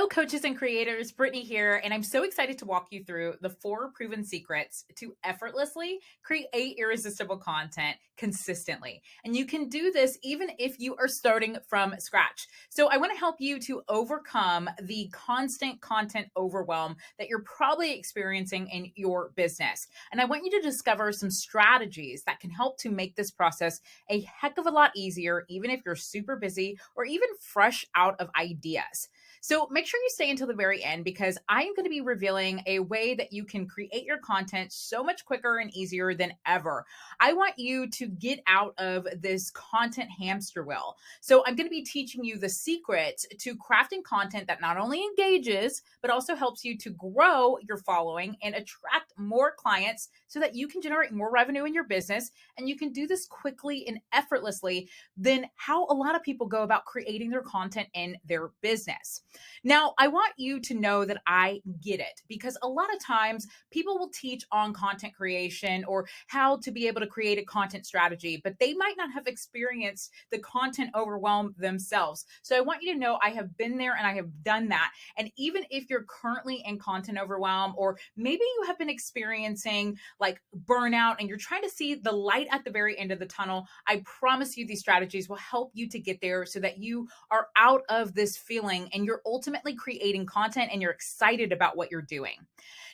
Hello, coaches and creators. Brittany here, and I'm so excited to walk you through the 4 proven secrets to effortlessly create irresistible content consistently. And you can do this even if you are starting from scratch. So, I want to help you to overcome the constant content overwhelm that you're probably experiencing in your business. And I want you to discover some strategies that can help to make this process a heck of a lot easier, even if you're super busy or even fresh out of ideas. So make sure you stay until the very end because I am going to be revealing a way that you can create your content so much quicker and easier than ever. I want you to get out of this content hamster wheel. So I'm going to be teaching you the secrets to crafting content that not only engages, but also helps you to grow your following and attract more clients so that you can generate more revenue in your business. And you can do this quickly and effortlessly than how a lot of people go about creating their content in their business. Now, I want you to know that I get it because a lot of times people will teach on content creation or how to be able to create a content strategy, but they might not have experienced the content overwhelm themselves. So I want you to know I have been there and I have done that. And even if you're currently in content overwhelm, or maybe you have been experiencing like burnout and you're trying to see the light at the very end of the tunnel, I promise you these strategies will help you to get there so that you are out of this feeling and you're ultimately creating content and you're excited about what you're doing.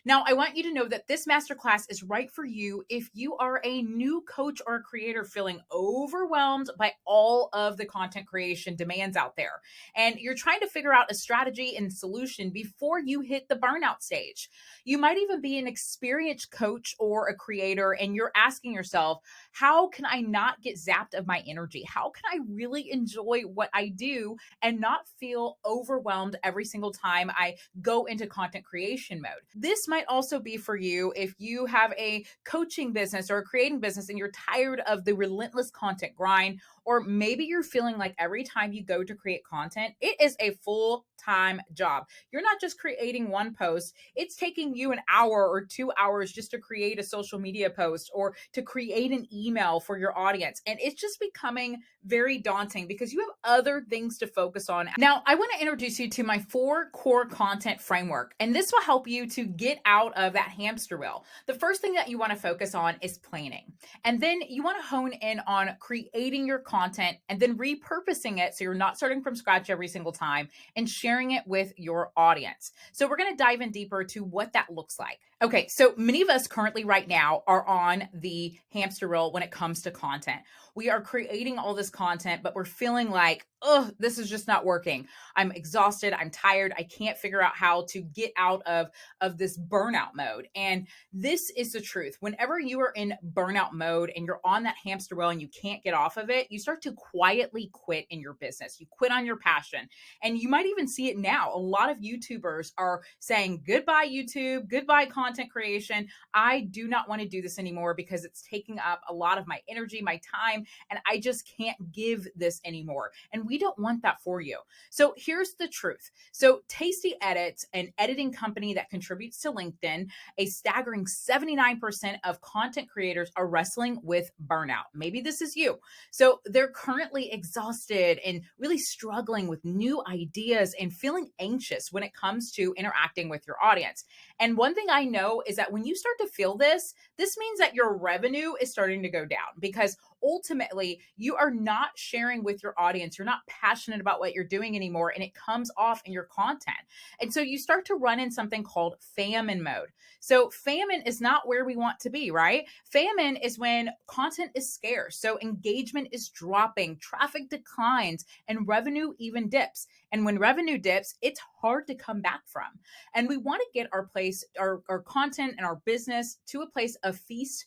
Now, I want you to know that this masterclass is right for you if you are a new coach or a creator feeling overwhelmed by all of the content creation demands out there. And you're trying to figure out a strategy and solution before you hit the burnout stage. You might even be an experienced coach or a creator, and you're asking yourself, how can I not get zapped of my energy? How can I really enjoy what I do and not feel overwhelmed every single time I go into content creation mode? This might also be for you if you have a coaching business or a creating business and you're tired of the relentless content grind, or maybe you're feeling like every time you go to create content, it is a full-time job. You're not just creating one post, it's taking you an hour or 2 hours just to create a social media post or to create an email for your audience. And it's just becoming very daunting because you have other things to focus on. Now, I want to introduce you to my 4 core content framework, and this will help you to get out of that hamster wheel. The first thing that you want to focus on is planning. And then you want to hone in on creating your content and then repurposing it so you're not starting from scratch every single time and sharing it with your audience. So we're going to dive in deeper to what that looks like. Okay, so many of us currently right now are on the hamster wheel when it comes to content. We are creating all this content, but we're feeling like, oh, this is just not working. I'm exhausted. I'm tired. I can't figure out how to get out of this burnout mode. And this is the truth. Whenever you are in burnout mode and you're on that hamster wheel and you can't get off of it, you start to quietly quit in your business. You quit on your passion. And you might even see it now. A lot of YouTubers are saying, goodbye, YouTube, goodbye, content creation. I do not want to do this anymore because it's taking up a lot of my energy, my time, and I just can't give this anymore. And we don't want that for you. So here's the truth. So Tasty Edits, an editing company that contributes to LinkedIn, a staggering 79% of content creators are wrestling with burnout. Maybe this is you. So they're currently exhausted and really struggling with new ideas and feeling anxious when it comes to interacting with your audience. And one thing I know is that when you start to feel this means that your revenue is starting to go down because ultimately you are not sharing with your audience. You're not passionate about what you're doing anymore, and it comes off in your content. And so you start to run in something called famine mode. So famine is not where we want to be, right? Famine is when content is scarce. So engagement is dropping, traffic declines, and revenue even dips. And when revenue dips, it's hard to come back from. And we want to get our content and our business to a place of feast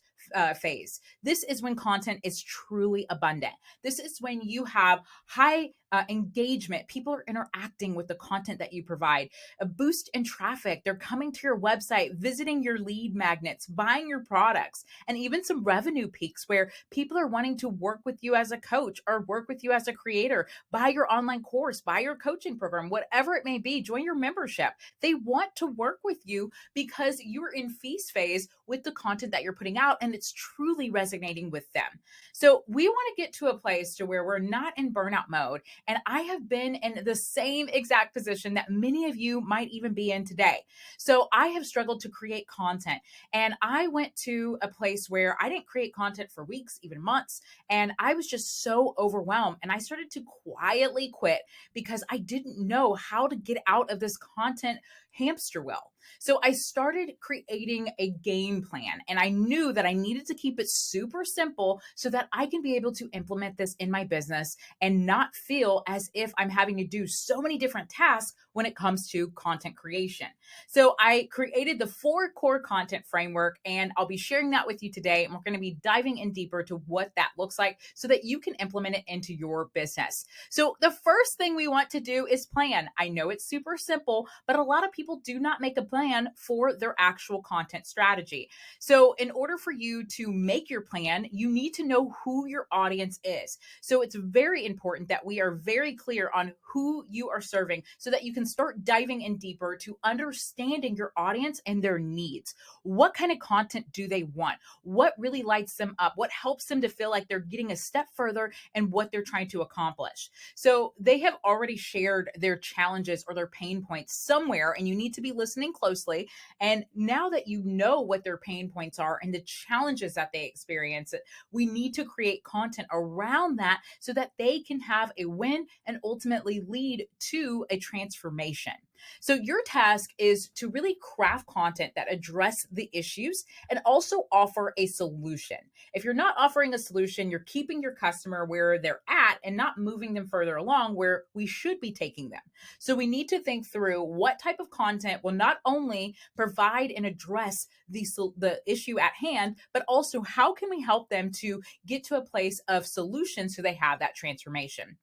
phase. This is when content is truly abundant. This is when you have high engagement. People are interacting with the content that you provide, a boost in traffic. They're coming to your website, visiting your lead magnets, buying your products, and even some revenue peaks where people are wanting to work with you as a coach or work with you as a creator, buy your online course, buy your coaching program, whatever it may be, join your membership. They want to work with you because you're in feast phase with the content that you're putting out and it's truly resonating with them. So we want to get to a place to where we're not in burnout mode And I have been in the same exact position that many of you might even be in today. So I have struggled to create content. And I went to a place where I didn't create content for weeks, even months. And I was just so overwhelmed. And I started to quietly quit because I didn't know how to get out of this content hamster wheel. So I started creating a game plan, and I knew that I needed to keep it super simple so that I can be able to implement this in my business and not feel as if I'm having to do so many different tasks when it comes to content creation. So I created the 4 core content framework, and I'll be sharing that with you today. And we're going to be diving in deeper to what that looks like so that you can implement it into your business. So the first thing we want to do is plan. I know it's super simple, but a lot of people do not make a plan for their actual content strategy. So in order for you to make your plan, you need to know who your audience is. So it's very important that we are very clear on who you are serving so that you can start diving in deeper to understanding your audience and their needs. What kind of content do they want? What really lights them up? What helps them to feel like they're getting a step further in what they're trying to accomplish? So they have already shared their challenges or their pain points somewhere, and you need to be listening closely. And now that you know what their pain points are and the challenges that they experience, we need to create content around that so that they can have a win and ultimately lead to a transformation. So your task is to really craft content that address the issues and also offer a solution. If you're not offering a solution, you're keeping your customer where they're at and not moving them further along where we should be taking them. So we need to think through what type of content will not only provide and address the issue at hand, but also how can we help them to get to a place of solution so they have that transformation.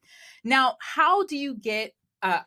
Now, how do you get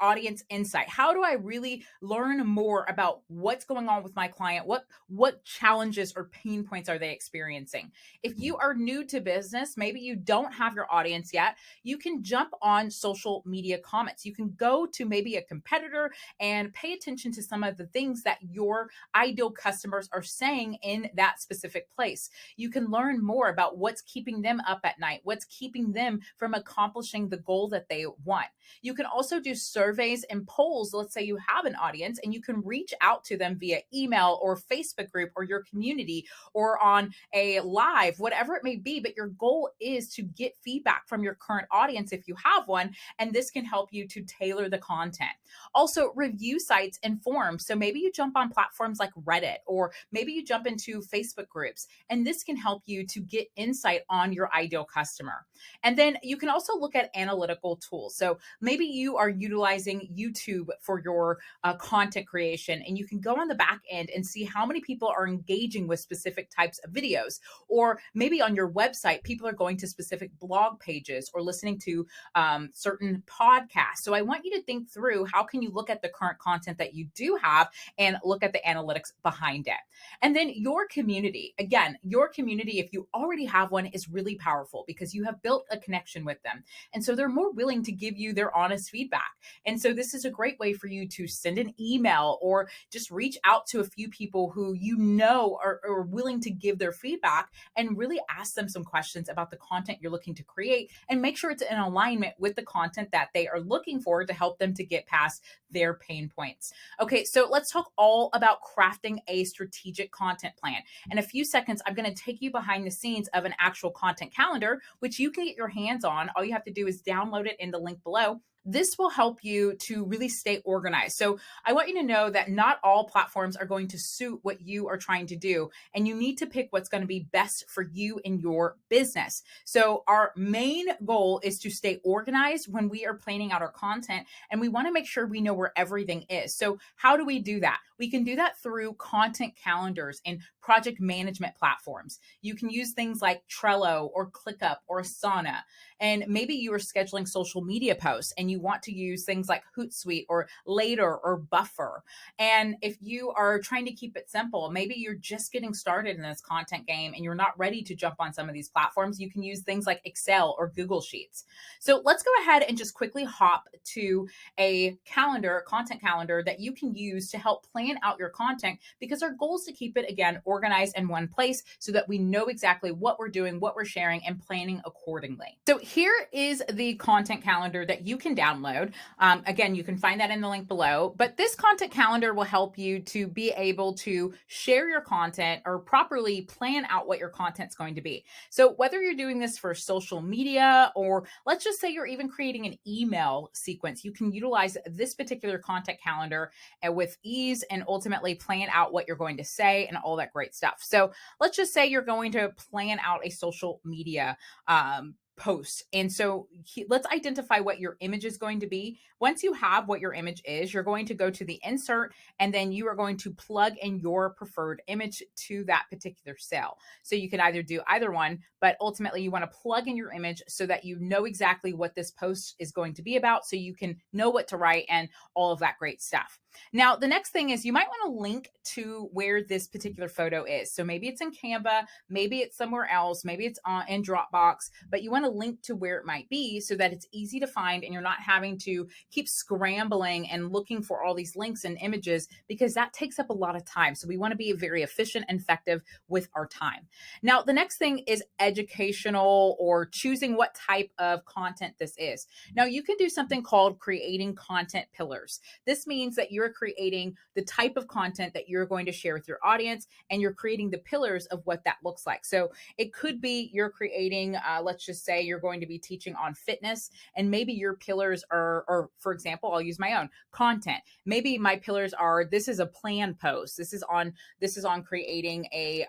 audience insight? How do I really learn more about what's going on with my client? What challenges or pain points are they experiencing? If you are new to business, maybe you don't have your audience yet, you can jump on social media comments. You can go to maybe a competitor and pay attention to some of the things that your ideal customers are saying in that specific place. You can learn more about what's keeping them up at night, what's keeping them from accomplishing the goal that they want. You can also do surveys and polls. Let's say you have an audience and you can reach out to them via email or Facebook group or your community or on a live, whatever it may be. But your goal is to get feedback from your current audience if you have one. And this can help you to tailor the content. Also, review sites and forums. So maybe you jump on platforms like Reddit, or maybe you jump into Facebook groups, and this can help you to get insight on your ideal customer. And then you can also look at analytical tools. So maybe you are utilizing YouTube for your content creation, and you can go on the back end and see how many people are engaging with specific types of videos. Or maybe on your website, people are going to specific blog pages or listening to certain podcasts. So I want you to think through how can you look at the current content that you do have and look at the analytics behind it. And then your community. Again, your community, if you already have one, is really powerful because you have built a connection with them. And so they're more willing to give you their honest feedback. And so this is a great way for you to send an email or just reach out to a few people who you know are willing to give their feedback and really ask them some questions about the content you're looking to create and make sure it's in alignment with the content that they are looking for to help them to get past their pain points. Okay, so let's talk all about crafting a strategic content plan. In a few seconds, I'm going to take you behind the scenes of an actual content calendar, which you can get your hands on. All you have to do is download it in the link below. This will help you to really stay organized. So I want you to know that not all platforms are going to suit what you are trying to do, and you need to pick what's going to be best for you in your business. So our main goal is to stay organized when we are planning out our content, and we want to make sure we know where everything is. So how do we do that? We can do that through content calendars and project management platforms. You can use things like Trello or ClickUp or Asana. And maybe you are scheduling social media posts and you want to use things like Hootsuite or Later or Buffer. And if you are trying to keep it simple, maybe you're just getting started in this content game and you're not ready to jump on some of these platforms, you can use things like Excel or Google Sheets. So let's go ahead and just quickly hop to a calendar, content calendar that you can use to help plan out your content, because our goal is to keep it, again, organized in one place so that we know exactly what we're doing, what we're sharing, and planning accordingly. So here is the content calendar that you can download. Again, you can find that in the link below, but this content calendar will help you to be able to share your content or properly plan out what your content's going to be. So whether you're doing this for social media, or let's just say you're even creating an email sequence, you can utilize this particular content calendar with ease and ultimately plan out what you're going to say and all that great stuff. So let's just say you're going to plan out a social media post. And so let's identify what your image is going to be. Once you have what your image is, you're going to go to the insert, and then you are going to plug in your preferred image to that particular cell. So you can either do either one, but ultimately you want to plug in your image so that you know exactly what this post is going to be about, so you can know what to write and all of that great stuff. Now, the next thing is you might want to link to where this particular photo is. So maybe it's in Canva, maybe it's somewhere else, maybe it's in Dropbox, but you want to link to where it might be so that it's easy to find and you're not having to keep scrambling and looking for all these links and images, because that takes up a lot of time. So we want to be very efficient and effective with our time. Now, the next thing is educational, or choosing what type of content this is. Now, you can do something called creating content pillars. This means that you're creating the type of content that you're going to share with your audience, and you're creating the pillars of what that looks like. So it could be you're creating, let's just say you're going to be teaching on fitness, and maybe your pillars are, or for example, I'll use my own content. Maybe my pillars are, this is a plan post. This is on creating a,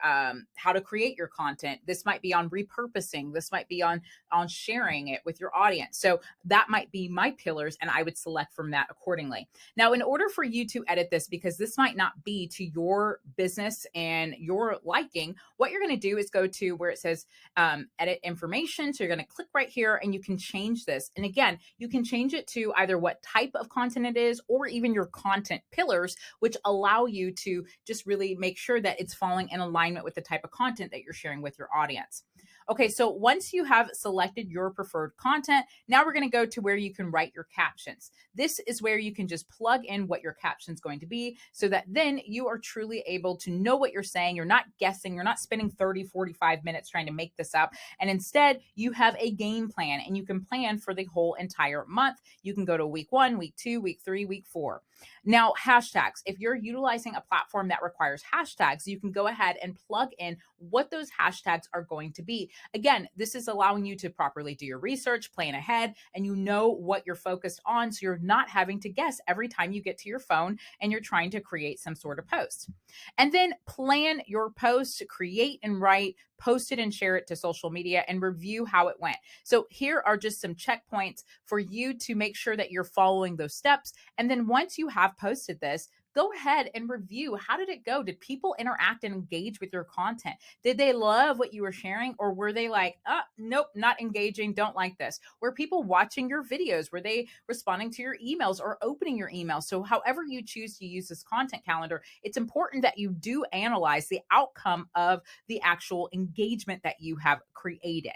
how to create your content. This might be on repurposing. This might be on sharing it with your audience. So that might be my pillars, and I would select from that accordingly. Now, in order for you to edit this, because this might not be to your business and your liking, what you're going to do is go to where it says edit information. So you're going to click right here, and you can change this. And again, you can change it to either what type of content it is, or even your content pillars, which allow you to just really make sure that it's falling in alignment with the type of content that you're sharing with your audience. Okay, so once you have selected your preferred content, now we're going to go to where you can write your captions. This is where you can just plug in what your caption is going to be, so that then you are truly able to know what you're saying. You're not guessing. You're not spending 30, 45 minutes trying to make this up. And instead, you have a game plan, and you can plan for the whole entire month. You can go to week 1, week 2, week 3, week 4. Now, hashtags. If you're utilizing a platform that requires hashtags, you can go ahead and plug in what those hashtags are going to be. Again, this is allowing you to properly do your research, plan ahead, and you know what you're focused on, so you're not having to guess every time you get to your phone and you're trying to create some sort of post. And then plan your post, create and write, post it and share it to social media, and review how it went. So here are just some checkpoints for you to make sure that you're following those steps. And then once you have posted this, go ahead and review. How did it go? Did people interact and engage with your content? Did they love what you were sharing? Or were they like, nope, not engaging, don't like this? Were people watching your videos? Were they responding to your emails or opening your emails? So however you choose to use this content calendar, it's important that you do analyze the outcome of the actual engagement that you have created.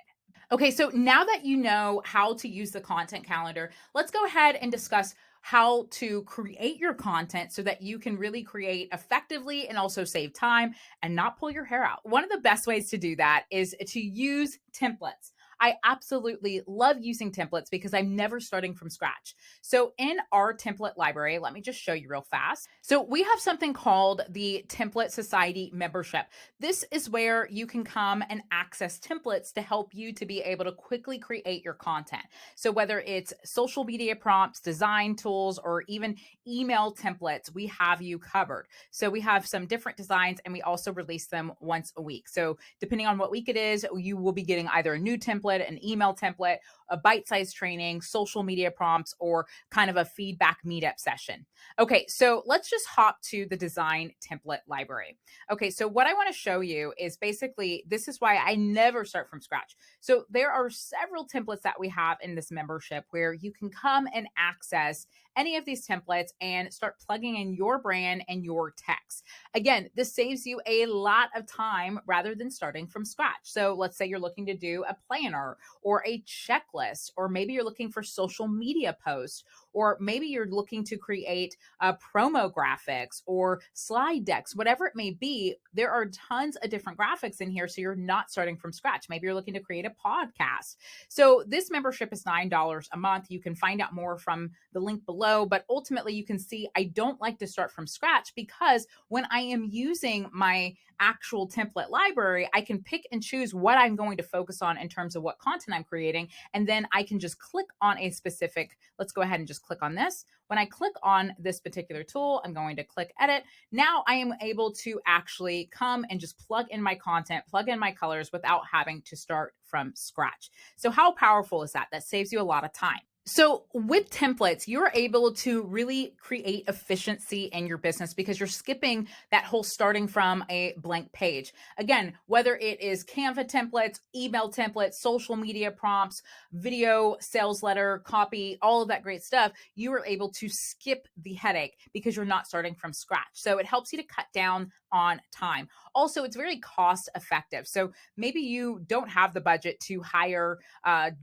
Okay, so now that you know how to use the content calendar, let's go ahead and discuss how to create your content so that you can really create effectively and also save time and not pull your hair out. One of the best ways to do that is to use templates. I absolutely love using templates because I'm never starting from scratch. So in our template library, let me just show you real fast. So we have something called the Template Society membership. This is where you can come and access templates to help you to be able to quickly create your content. So whether it's social media prompts, design tools, or even email templates, we have you covered. So we have some different designs, and we also release them once a week. So depending on what week it is, you will be getting either a new template, an email template, a bite-sized training, social media prompts, or kind of a feedback meetup session. Okay, so let's just hop to the design template library. Okay, so what I want to show you is basically, this is why I never start from scratch. So there are several templates that we have in this membership where you can come and access any of these templates and start plugging in your brand and your text. Again, this saves you a lot of time rather than starting from scratch. So let's say you're looking to do a planner or a checklist, or maybe you're looking for social media posts, or maybe you're looking to create promo graphics or slide decks, whatever it may be. There are tons of different graphics in here. So you're not starting from scratch. Maybe you're looking to create a podcast. So this membership is $9 a month. You can find out more from the link below, but ultimately you can see I don't like to start from scratch because when I am using my actual template library, I can pick and choose what I'm going to focus on in terms of what content I'm creating. And then I can just click on a specific, let's go ahead and just click on this. When I click on this particular tool, I'm going to click edit. Now I am able to actually come and just plug in my content, plug in my colors without having to start from scratch. So how powerful is that? That saves you a lot of time. So with templates, you're able to really create efficiency in your business because you're skipping that whole starting from a blank page. Again, whether it is Canva templates, email templates, social media prompts, video, sales letter, copy, all of that great stuff, you are able to skip the headache because you're not starting from scratch. So it helps you to cut down on time. Also, it's very cost effective. So maybe you don't have the budget to hire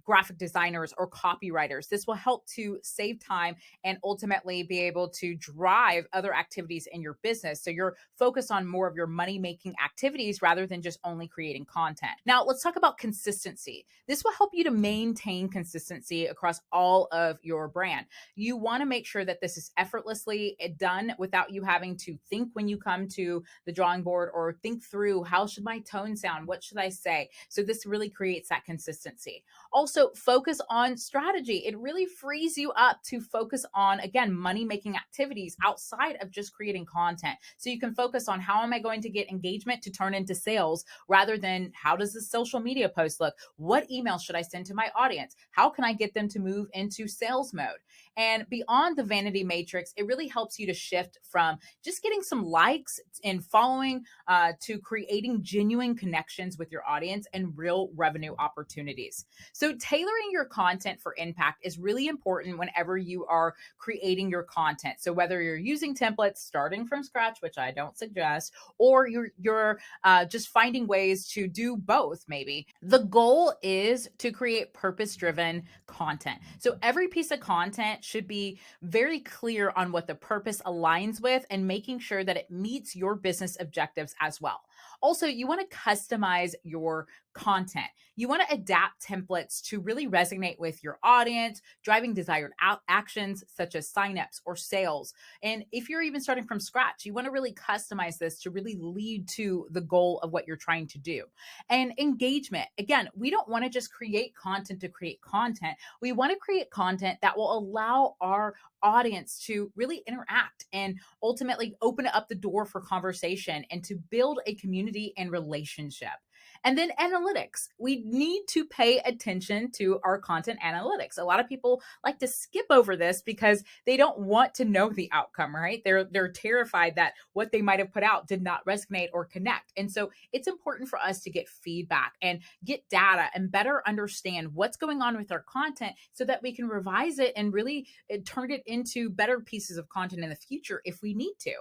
graphic designers or copywriters. This will help to save time and ultimately be able to drive other activities in your business. So you're focused on more of your money making activities rather than just only creating content. Now, let's talk about consistency. This will help you to maintain consistency across all of your brand. You want to make sure that this is effortlessly done without you having to think when you come to the drawing board or think through how should my tone sound? What should I say? So this really creates that consistency. Also, focus on strategy. It really frees you up to focus on, again, money making activities outside of just creating content. So you can focus on how am I going to get engagement to turn into sales rather than how does this social media post look? What email should I send to my audience? How can I get them to move into sales mode? And beyond the vanity matrix, it really helps you to shift from just getting some likes and following to creating genuine connections with your audience and real revenue opportunities. So tailoring your content for impact is really important whenever you are creating your content. So whether you're using templates, starting from scratch, which I don't suggest, or you're just finding ways to do both, maybe. The goal is to create purpose-driven content. So every piece of content should be very clear on what the purpose aligns with and making sure that it meets your business objectives as well. Also, you want to customize your content. You want to adapt templates to really resonate with your audience, driving desired actions such as signups or sales. And if you're even starting from scratch, you want to really customize this to really lead to the goal of what you're trying to do. And engagement. Again, we don't want to just create content to create content. We want to create content that will allow our audience to really interact and ultimately open up the door for conversation and to build a community and relationship. And then analytics. We need to pay attention to our content analytics. A lot of people like to skip over this because they don't want to know the outcome, right? They're terrified that what they might have put out did not resonate or connect. And so it's important for us to get feedback and get data and better understand what's going on with our content so that we can revise it and really turn it into better pieces of content in the future if we need to.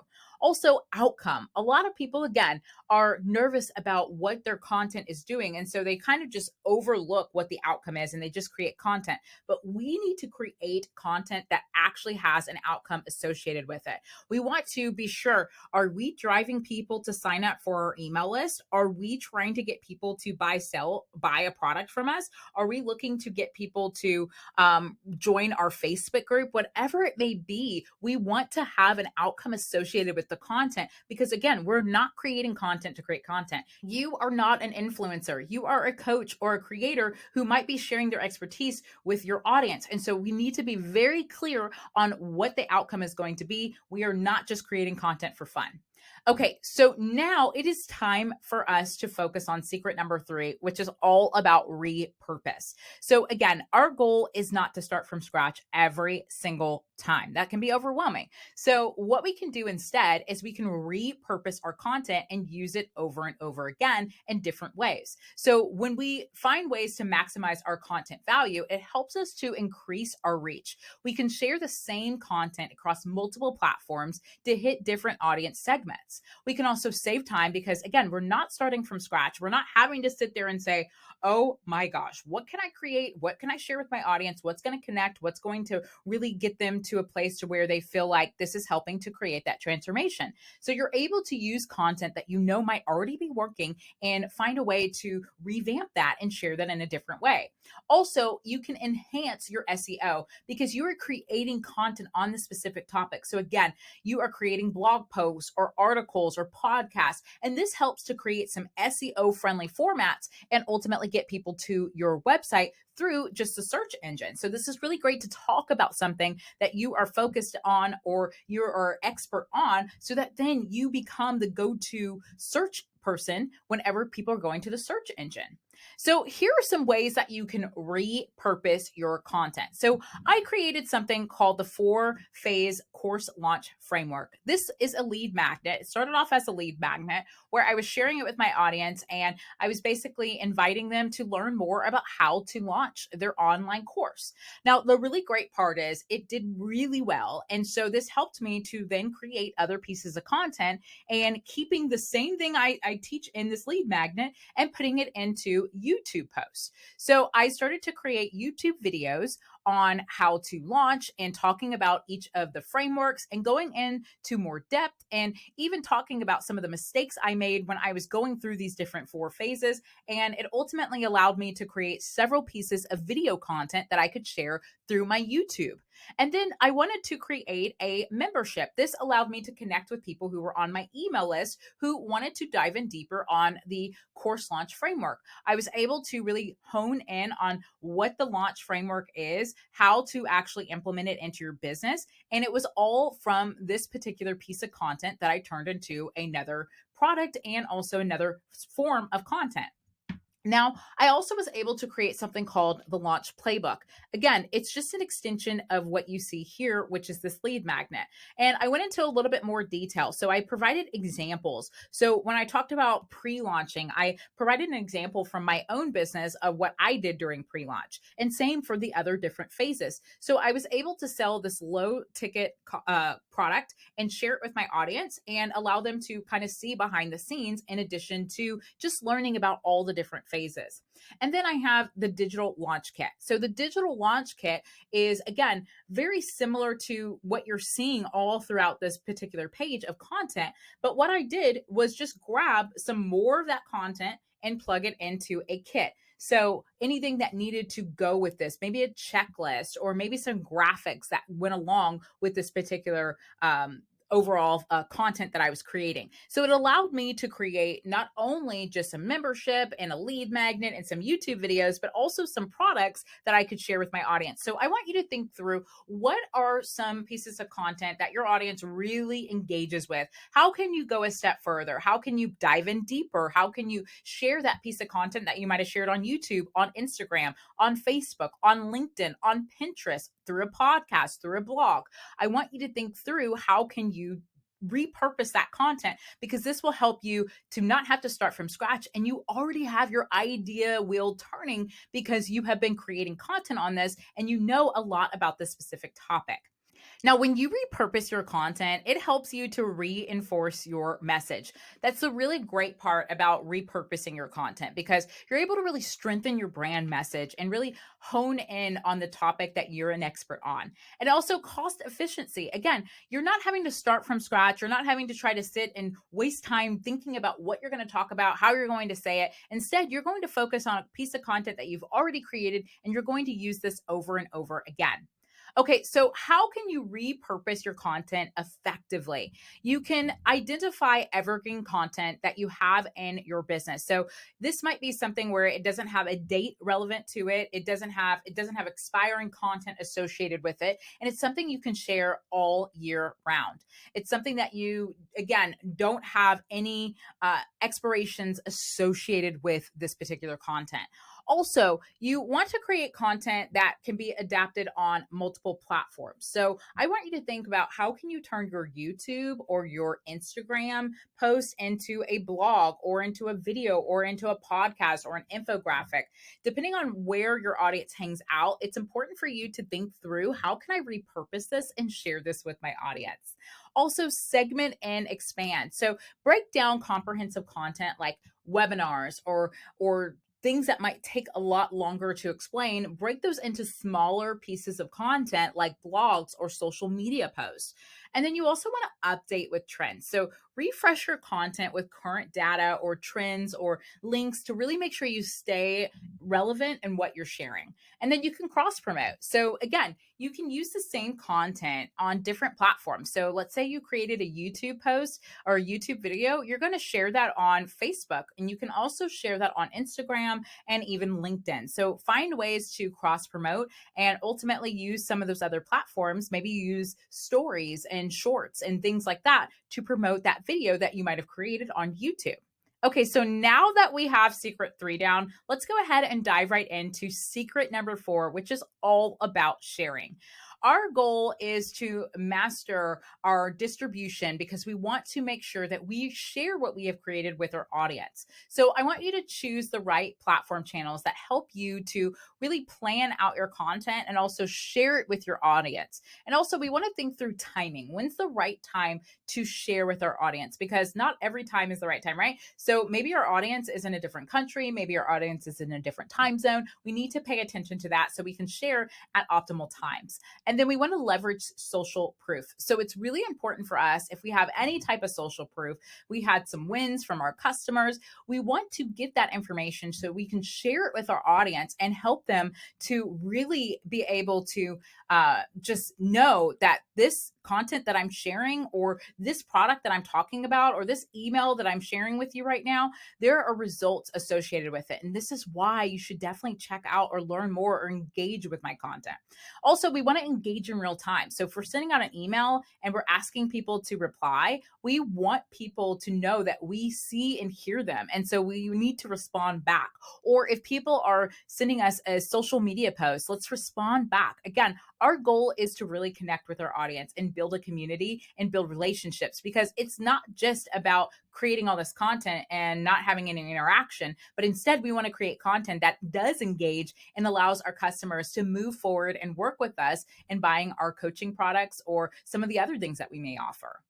Also, outcome. A lot of people, again, are nervous about what their content is doing. And so they kind of just overlook what the outcome is and they just create content. But we need to create content that actually has an outcome associated with it. We want to be sure, are we driving people to sign up for our email list? Are we trying to get people to buy a product from us? Are we looking to get people to join our Facebook group? Whatever it may be, we want to have an outcome associated with the content because, again, we're not creating content to create content. You are not an influencer. You are a coach or a creator who might be sharing their expertise with your audience. And so we need to be very clear on what the outcome is going to be. We are not just creating content for fun. Okay, so now it is time for us to focus on secret number 3, which is all about repurpose. So again, our goal is not to start from scratch every single time. That can be overwhelming. So what we can do instead is we can repurpose our content and use it over and over again in different ways. So when we find ways to maximize our content value, it helps us to increase our reach. We can share the same content across multiple platforms to hit different audience segments. We can also save time because, again, we're not starting from scratch. We're not having to sit there and say, oh my gosh, what can I create? What can I share with my audience? What's going to connect? What's going to really get them to a place to where they feel like this is helping to create that transformation? So you're able to use content that you know might already be working and find a way to revamp that and share that in a different way. Also, you can enhance your SEO because you are creating content on the specific topic. So again, you are creating blog posts or articles or podcasts, and this helps to create some SEO friendly formats and ultimately get people to your website through just the search engine. So this is really great to talk about something that you are focused on or you are expert on, so that then you become the go-to search person whenever people are going to the search engine. So here are some ways that you can repurpose your content. So I created something called the 4-phase course launch framework. This is a lead magnet. It started off as a lead magnet where I was sharing it with my audience, and I was basically inviting them to learn more about how to launch their online course. Now, the really great part is it did really well. And so this helped me to then create other pieces of content and keeping the same thing I teach in this lead magnet and putting it into YouTube posts. So I started to create YouTube videos on how to launch and talking about each of the frameworks and going into more depth and even talking about some of the mistakes I made when I was going through these different 4 phases. And it ultimately allowed me to create several pieces of video content that I could share through my YouTube. And then I wanted to create a membership. This allowed me to connect with people who were on my email list who wanted to dive in deeper on the course launch framework. I was able to really hone in on what the launch framework is, how to actually implement it into your business. And it was all from this particular piece of content that I turned into another product and also another form of content. Now, I also was able to create something called the launch playbook. Again, it's just an extension of what you see here, which is this lead magnet. And I went into a little bit more detail. So I provided examples. So when I talked about pre-launching, I provided an example from my own business of what I did during pre-launch, and same for the other different phases. So I was able to sell this low ticket product and share it with my audience and allow them to kind of see behind the scenes in addition to just learning about all the different phases. And then I have the digital launch kit. So the digital launch kit is, again, very similar to what you're seeing all throughout this particular page of content. But what I did was just grab some more of that content and plug it into a kit. So anything that needed to go with this, maybe a checklist or maybe some graphics that went along with this particular overall content that I was creating. So it allowed me to create not only just a membership and a lead magnet and some YouTube videos, but also some products that I could share with my audience. So I want you to think through, what are some pieces of content that your audience really engages with? How can you go a step further? How can you dive in deeper? How can you share that piece of content that you might have shared on YouTube, on Instagram, on Facebook, on LinkedIn, on Pinterest, through a podcast, through a blog? I want you to think through, how can you repurpose that content, because this will help you to not have to start from scratch, and you already have your idea wheel turning because you have been creating content on this and you know a lot about this specific topic. Now, when you repurpose your content, it helps you to reinforce your message. That's the really great part about repurposing your content, because you're able to really strengthen your brand message and really hone in on the topic that you're an expert on. And also cost efficiency. Again, you're not having to start from scratch. You're not having to try to sit and waste time thinking about what you're going to talk about, how you're going to say it. Instead, you're going to focus on a piece of content that you've already created, and you're going to use this over and over again. Okay, so how can you repurpose your content effectively? You can identify evergreen content that you have in your business. So this might be something where it doesn't have a date relevant to it. It doesn't have expiring content associated with it, and it's something you can share all year round. It's something that you, again, don't have any expirations associated with this particular content. Also, you want to create content that can be adapted on multiple platforms. So I want you to think about, how can you turn your YouTube or your Instagram post into a blog or into a video or into a podcast or an infographic. Depending on where your audience hangs out, it's important for you to think through, how can I repurpose this and share this with my audience? Also, segment and expand. So break down comprehensive content like webinars or things that might take a lot longer to explain, break those into smaller pieces of content like blogs or social media posts. And then you also want to update with trends. So refresh your content with current data or trends or links to really make sure you stay relevant in what you're sharing. And then you can cross promote. So again, you can use the same content on different platforms. So let's say you created a YouTube post or a YouTube video, you're going to share that on Facebook, and you can also share that on Instagram and even LinkedIn. So find ways to cross promote and ultimately use some of those other platforms. Maybe use stories and shorts and things like that to promote that video that you might have created on YouTube. Okay, so now that we have secret 3 down, let's go ahead and dive right into secret number 4, which is all about sharing. Our goal is to master our distribution because we want to make sure that we share what we have created with our audience. So I want you to choose the right platform channels that help you to really plan out your content and also share it with your audience. And also, we want to think through timing. When's the right time to share with our audience? Because not every time is the right time, right? So maybe our audience is in a different country, maybe our audience is in a different time zone. We need to pay attention to that so we can share at optimal times. And then we want to leverage social proof. So it's really important for us, if we have any type of social proof, we had some wins from our customers, we want to get that information so we can share it with our audience and help them to really be able to just know that this content that I'm sharing, or this product that I'm talking about, or this email that I'm sharing with you right now, there are results associated with it. And this is why you should definitely check out or learn more or engage with my content. Also, we want to engage in real time. So if we're sending out an email and we're asking people to reply, we want people to know that we see and hear them. And so we need to respond back. Or if people are sending us a social media post, let's respond back. Again, our goal is to really connect with our audience and build a community and build relationships, because it's not just about creating all this content and not having any interaction, but instead we want to create content that does engage and allows our customers to move forward and work with us in buying our coaching products or some of the other things that we may offer.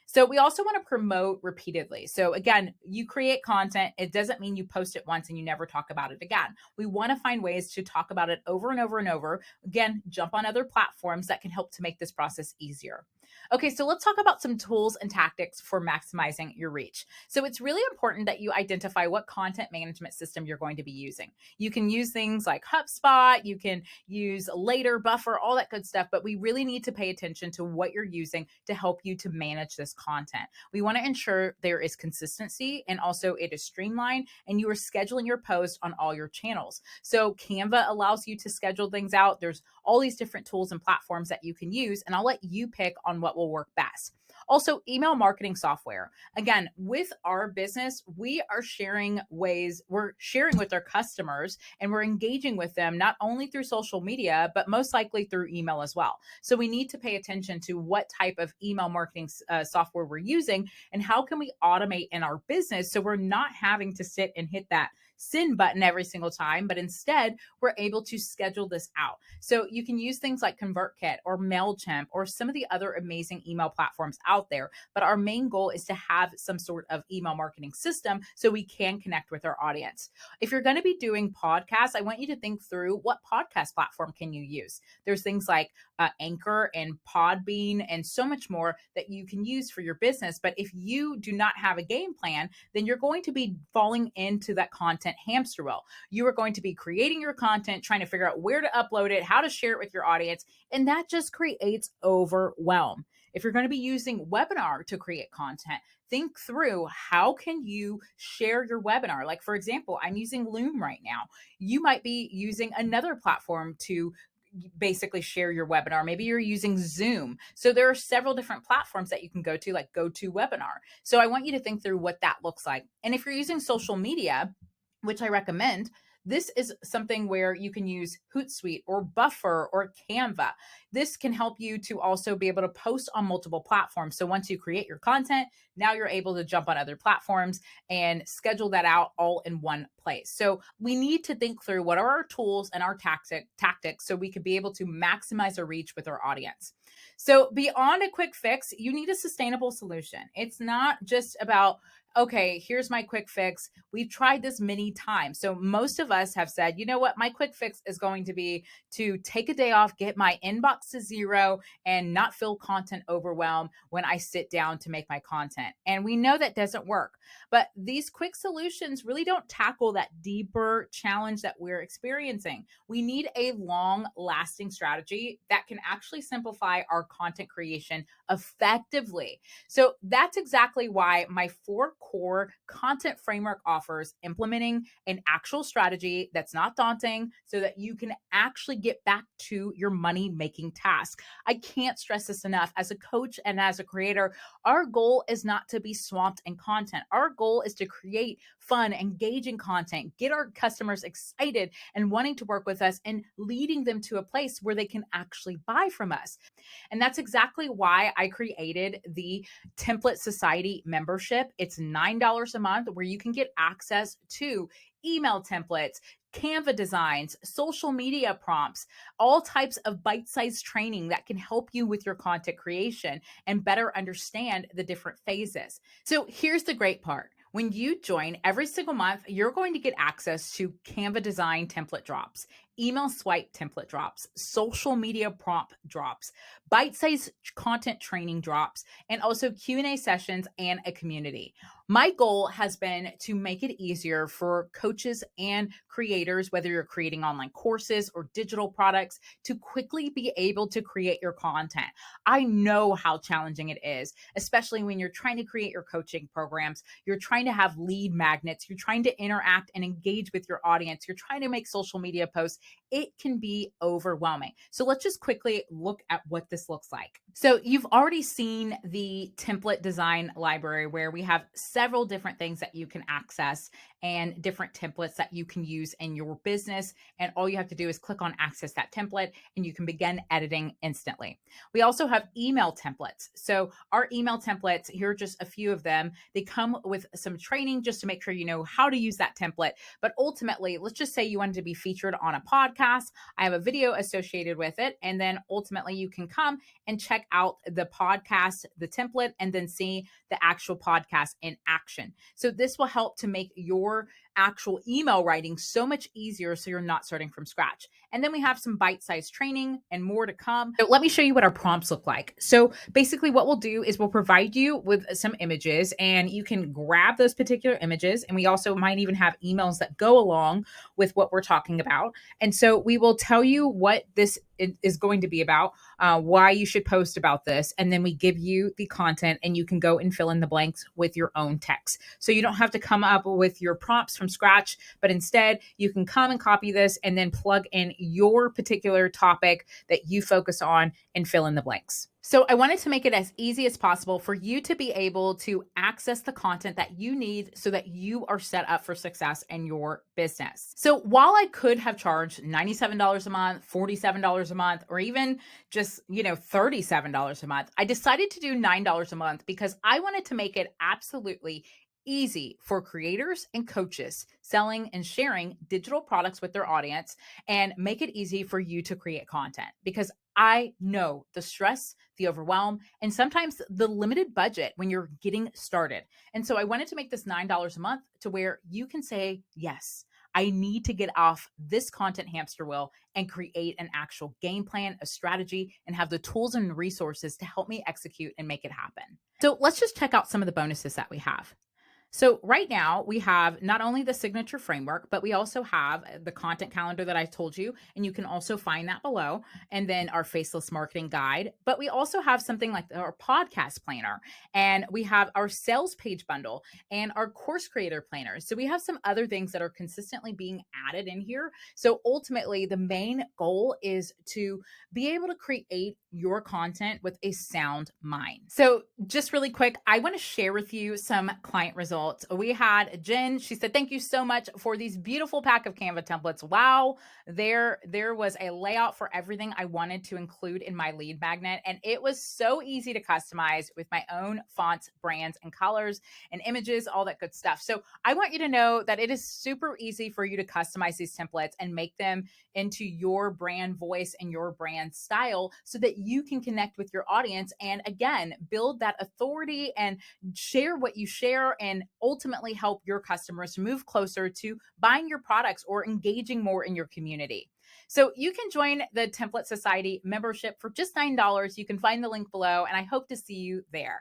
So we also want to promote repeatedly. So again, you create content. It doesn't mean you post it once and you never talk about it again. We want to find ways to talk about it over and over and over. Again, jump on other platforms that can help to make this process easier. Okay, so let's talk about some tools and tactics for maximizing your reach. So it's really important that you identify what content management system you're going to be using. You can use things like HubSpot, you can use Later, Buffer, all that good stuff, but we really need to pay attention to what you're using to help you to manage this content. We want to ensure there is consistency and also it is streamlined and you are scheduling your posts on all your channels. So Canva allows you to schedule things out. There's all these different tools and platforms that you can use, and I'll let you pick on what will work best. Also, email marketing software. Again, with our business, we are sharing ways, we're sharing with our customers and we're engaging with them not only through social media, but most likely through email as well. So we need to pay attention to what type of email marketing software we're using and how can we automate in our business so we're not having to sit and hit that send button every single time, but instead we're able to schedule this out. So you can use things like ConvertKit or MailChimp or some of the other amazing email platforms out there. But our main goal is to have some sort of email marketing system so we can connect with our audience. If you're going to be doing podcasts, I want you to think through what podcast platform can you use. There's things like Anchor and Podbean and so much more that you can use for your business. But if you do not have a game plan, then you're going to be falling into that content hamster wheel. You are going to be creating your content, trying to figure out where to upload it, how to share it with your audience, and that just creates overwhelm. If you're going to be using webinar to create content, think through how can you share your webinar. Like for example, I'm using Loom right now. You might be using another platform to basically share your webinar. Maybe you're using Zoom. So there are several different platforms that you can go to, like GoToWebinar. So I want you to think through what that looks like. And if you're using social media, which I recommend, this is something where you can use Hootsuite or Buffer or Canva. This can help you to also be able to post on multiple platforms. So once you create your content, now you're able to jump on other platforms and schedule that out all in one place. So we need to think through what are our tools and our tactics so we could be able to maximize our reach with our audience. So, beyond a quick fix, you need a sustainable solution. It's not just about, okay, here's my quick fix. We've tried this many times. So, most of us have said, you know what, my quick fix is going to be to take a day off, get my inbox to zero, and not feel content overwhelm when I sit down to make my content. And we know that doesn't work. But these quick solutions really don't tackle that deeper challenge that we're experiencing. We need a long lasting strategy that can actually simplify our content creation effectively. So that's exactly why my 4 core content framework offers implementing an actual strategy that's not daunting so that you can actually get back to your money making task. I can't stress this enough. As a coach and as a creator, our goal is not to be swamped in content. Our goal is to create fun, engaging content, get our customers excited and wanting to work with us, and leading them to a place where they can actually buy from us. And that's exactly why I created the Template Society membership. It's $9 a month where you can get access to email templates, Canva designs, social media prompts, all types of bite sized training that can help you with your content creation and better understand the different phases. So here's the great part. When you join every single month, you're going to get access to Canva design template drops, email swipe template drops, social media prompt drops, bite-sized content training drops, and also Q&A sessions and a community. My goal has been to make it easier for coaches and creators, whether you're creating online courses or digital products, to quickly be able to create your content. I know how challenging it is, especially when you're trying to create your coaching programs, you're trying to have lead magnets, you're trying to interact and engage with your audience, you're trying to make social media posts. It can be overwhelming. So let's just quickly look at what this looks like. So you've already seen the template design library where we have several different things that you can access and different templates that you can use in your business. And all you have to do is click on access that template and you can begin editing instantly. We also have email templates. So our email templates, here are just a few of them. They come with some training just to make sure you know how to use that template. But ultimately, let's just say you wanted to be featured on a podcast. I have a video associated with it. And then ultimately you can come and check out the podcast, the template, and then see the actual podcast in action. So this will help to make your actual email writing so much easier so you're not starting from scratch. And then we have some bite-sized training and more to come. So let me show you what our prompts look like. So basically what we'll do is we'll provide you with some images and you can grab those particular images. And we also might even have emails that go along with what we're talking about. And so we will tell you what this is going to be about, why you should post about this. And then we give you the content and you can go and fill in the blanks with your own text. So you don't have to come up with your prompts from scratch, but instead you can come and copy this and then plug in your particular topic that you focus on and fill in the blanks. So I wanted to make it as easy as possible for you to be able to access the content that you need so that you are set up for success in your business. So while I could have charged $97 a month, $47 a month, or even just, $37 a month, I decided to do $9 a month because I wanted to make it absolutely easy for creators and coaches selling and sharing digital products with their audience and make it easy for you to create content because I know the stress, the overwhelm, and sometimes the limited budget when you're getting started. And so I wanted to make this $9 a month to where you can say, yes, I need to get off this content hamster wheel and create an actual game plan, a strategy, and have the tools and resources to help me execute and make it happen. So let's just check out some of the bonuses that we have. So right now we have not only the signature framework, but we also have the content calendar that I told you, and you can also find that below. And then our faceless marketing guide, but we also have something like our podcast planner, and we have our sales page bundle and our course creator planner. So we have some other things that are consistently being added in here. So ultimately the main goal is to be able to create your content with a sound mind. So just really quick, I want to share with you some client results result. We had Jen, she said, thank you so much for these beautiful pack of Canva templates. Wow, there was a layout for everything I wanted to include in my lead magnet. And it was so easy to customize with my own fonts, brands, and colors and images, all that good stuff. So I want you to know that it is super easy for you to customize these templates and make them into your brand voice and your brand style so that you can connect with your audience and again, build that authority and share what you share and ultimately help your customers move closer to buying your products or engaging more in your community. So you can join the Template Society membership for just $9. You can find the link below, and I hope to see you there.